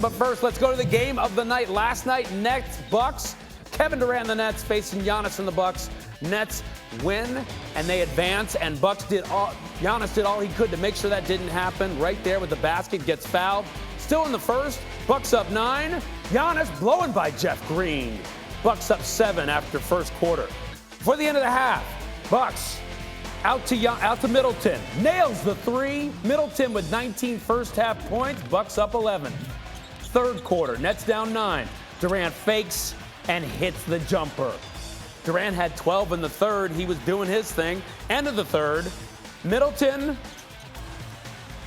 But first, let's go to the game of the night. Last night, Nets, Bucks. Kevin Durant and the Nets facing Giannis and the Bucks. Nets win, and they advance, and Giannis did all he could to make sure that didn't happen. Right there with the basket, gets fouled. Still in the first, Bucks up 9. Giannis blowing by Jeff Green. Bucks up 7 after first quarter. Before the end of the half, Bucks out to Middleton. Nails the 3. Middleton with 19 first half points. Bucks up 11. Third quarter, Nets down 9. Durant fakes and hits the jumper. Durant had 12 in the third. He was doing his thing. End of the third, Middleton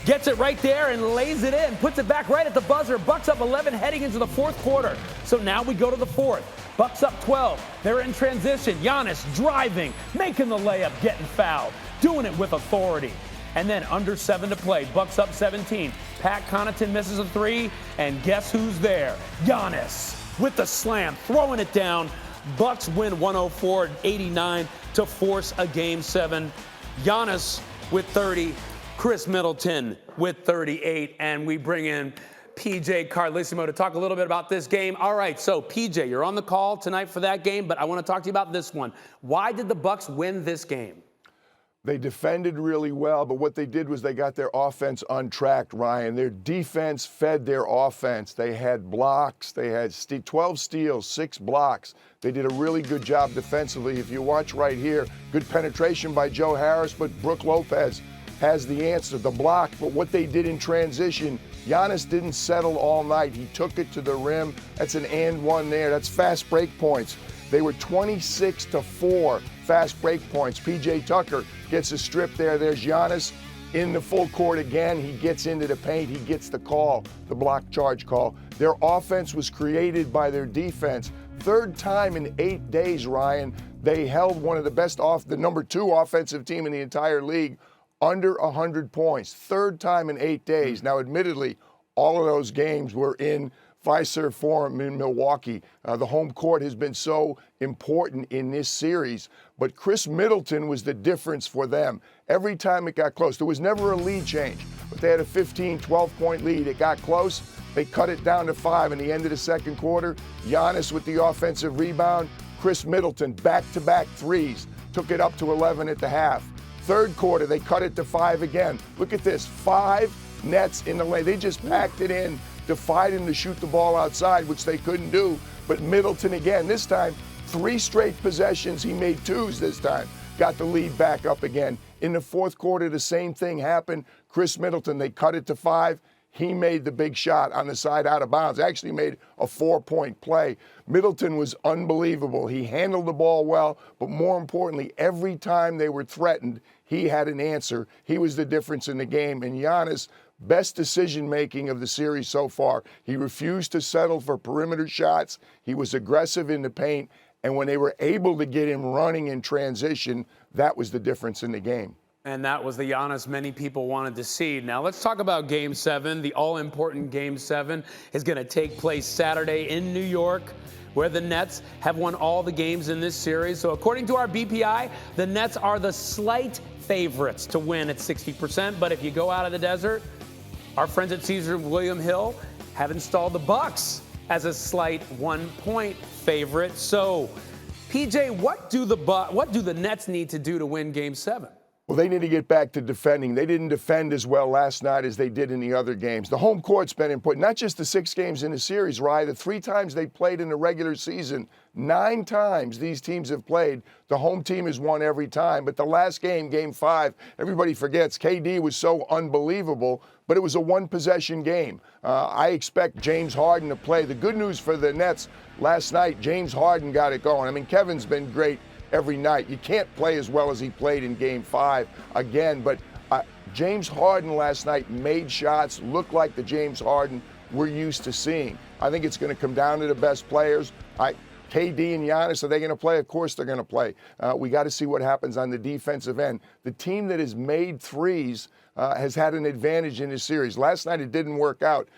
gets it right there and lays it in. Puts it back right at the buzzer. Bucks up 11 heading into the fourth quarter. So now we go to the fourth. Bucks up 12. They're in transition. Giannis driving, making the layup, getting fouled. Doing it with authority. And then under 7 to play. Bucks up 17. Pat Connaughton misses a 3. And guess who's there? Giannis with the slam, throwing it down. Bucks win 104-89 to force a Game 7. Giannis with 30. Chris Middleton with 38. And we bring in PJ Carlesimo to talk a little bit about this game. All right, so PJ, you're on the call tonight for that game, but I want to talk to you about this one. Why did the Bucks win this game? They defended really well, but what they did was they got their offense untracked, Ryan. Their defense fed their offense. They had blocks. They had 12 steals, 6 blocks. They did a really good job defensively. If you watch right here, good penetration by Joe Harris, but Brook Lopez has the answer, the block. But what they did in transition, Giannis didn't settle all night. He took it to the rim. That's an and one there. That's fast break points. They were 26-4 fast break points. PJ Tucker gets a strip there. There's Giannis in the full court again. He gets into the paint. He gets the call, the block charge call. Their offense was created by their defense. Third time in 8 days, Ryan, they held one of the best the number 2 offensive team in the entire league under 100 points. Third time in 8 days. Now, admittedly, all of those games were in Fiserv Forum in Milwaukee. The home court has been so important in this series, but Chris Middleton was the difference for them. Every time it got close, there was never a lead change, but they had a 15, 12-point lead. It got close. They cut it down to 5 in the end of the second quarter. Giannis with the offensive rebound. Chris Middleton, back-to-back threes, took it up to 11 at the half. Third quarter, they cut it to 5 again. Look at this, 5 Nets in the lane. They just packed it in, defied him to shoot the ball outside, which they couldn't do. But Middleton again, this time, 3 straight possessions. He made 2s this time. Got the lead back up again. In the fourth quarter, the same thing happened. Chris Middleton, they cut it to 5. He made the big shot on the side out of bounds. Actually made a 4-point play. Middleton was unbelievable. He handled the ball well, but more importantly, every time they were threatened, he had an answer. He was the difference in the game. And Giannis, best decision-making of the series so far. He refused to settle for perimeter shots. He was aggressive in the paint. And when they were able to get him running in transition, that was the difference in the game. And that was the Giannis many people wanted to see. Now let's talk about Game 7. The all-important Game 7 is going to take place Saturday in New York, where the Nets have won all the games in this series. So according to our BPI, the Nets are the slight favorites to win at 60%. But if you go out of the desert, our friends at Caesar William Hill have installed the Bucks as a slight 1-point favorite. So, PJ, what do the Nets need to do to win Game 7? Well, they need to get back to defending. They didn't defend as well last night as they did in the other games. The home court's been important. Not just the 6 games in the series, Ryan. The 3 times they played in the regular season, 9 times these teams have played. The home team has won every time. But the last game, Game 5, everybody forgets KD was so unbelievable, but it was a 1-possession game. I expect James Harden to play. The good news for the Nets last night, James Harden got it going. I mean, Kevin's been great every night. You can't play as well as he played in Game 5 again, but James Harden last night made shots, looked like the James Harden we're used to seeing. I think it's going to come down to the best players. KD and Giannis, are they going to play? Of course they're going to play. We got to see what happens on the defensive end. The team that has made threes has had an advantage in this series. Last night it didn't work out.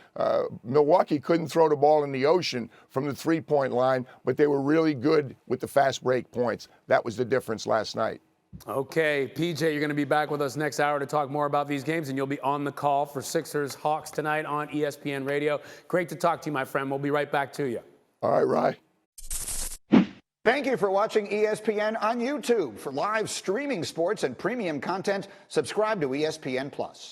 Milwaukee couldn't throw the ball in the ocean from the 3-point line, but they were really good with the fast break points. That was the difference last night. Okay, PJ, you're going to be back with us next hour to talk more about these games, and you'll be on the call for Sixers Hawks tonight on ESPN Radio. Great to talk to you, my friend. We'll be right back to you. All right, Rye. Thank you for watching ESPN on YouTube. For live streaming sports and premium content, subscribe to ESPN+.